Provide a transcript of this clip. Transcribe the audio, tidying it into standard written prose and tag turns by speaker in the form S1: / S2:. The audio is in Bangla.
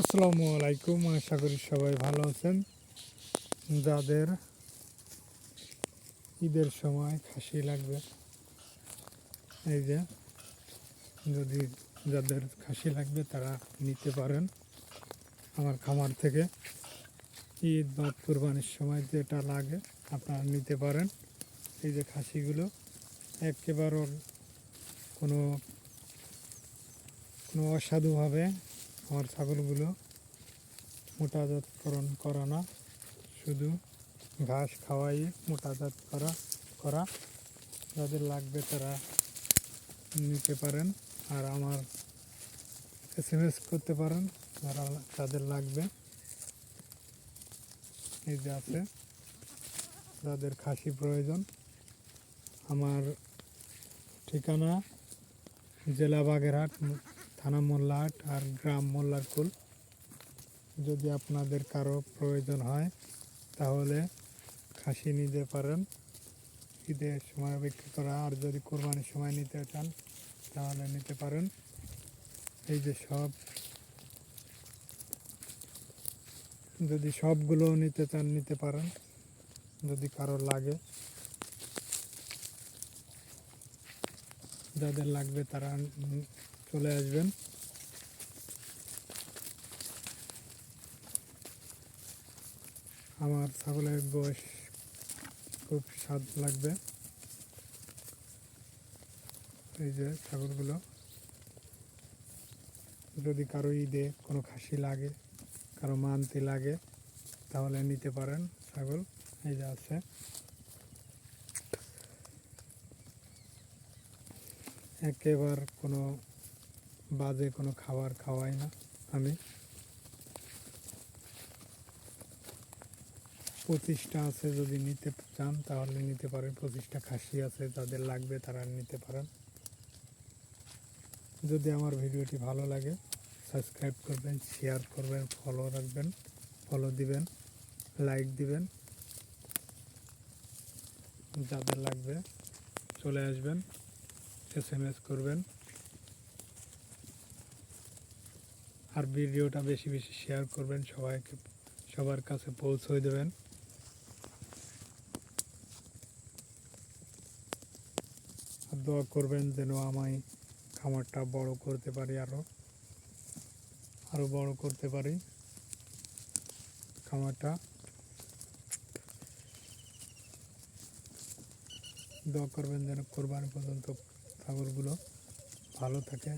S1: আসসালামু আলাইকুম, আশা করি সবাই ভালো আছেন। যাদের ঈদের সময় খাসি লাগবে, এই যে যদি যাদের খাসি লাগবে তারা নিতে পারেন আমার খামার থেকে। ঈদ বা কুরবানির সময় যেটা লাগে আপনারা নিতে পারেন। এই যে খাসিগুলো একেবারে কোনো কোনো অসাধুভাবে আমার ছাগলগুলো মোটাজাতকরণ করা না, শুধু ঘাস খাওয়াই মোটাজাত করা। যাদের লাগবে তারা নিতে পারেন আর আমার SMS করতে পারেন যারা যাদের লাগবে। এই যে আছে, যাদের খাসি প্রয়োজন। আমার ঠিকানা জেলা বাগেরহাট, থানা মোল্লাহাট আর গ্রাম মোল্লারকুল। যদি আপনাদের কারো প্রয়োজন হয় তাহলে খাসি নিতে পারেন ঈদের সময় বিক্রি করা, আর যদি কোরবানির সময় নিতে চান তাহলে নিতে পারেন। এই যে যদি সবগুলো নিতে চান নিতে পারেন, যদি কারো লাগে। যাদের লাগবে তারা চলে আসবেন। আমার ছাগলের গোশ খুব স্বাদ লাগবে। এই যে ছাগলগুলো, যদি কারো ঈদে কোনো খাসি লাগে, কারো মানতে লাগে তাহলে নিতে পারেন ছাগল। এই যে আছে, একেবারে কোনো বাজে কোনো খাবার খাওয়াই না আমি। 25টা আছে, যদি নিতে চান তাহলে নিতে পারেন। 25টা খাসি আছে, যাদের লাগবে তারা নিতে পারেন। যদি আমার ভিডিওটি ভালো লাগে সাবস্ক্রাইব করবেন, শেয়ার করবেন, ফলো দিবেন, লাইক দিবেন। যাদের লাগবে চলে আসবেন, SMS করবেন। আর ভিডিওটা বেশি বেশি শেয়ার করবেন, সবার কাছে পৌঁছে দেবেন। আর দোয়া করবেন যেন আমি খামারটা বড় করতে পারি, আরও বড় করতে পারি খামারটা। দোয়া করবেন যেন কোরবানি পর্যন্ত ছাগলগুলো ভালো থাকে।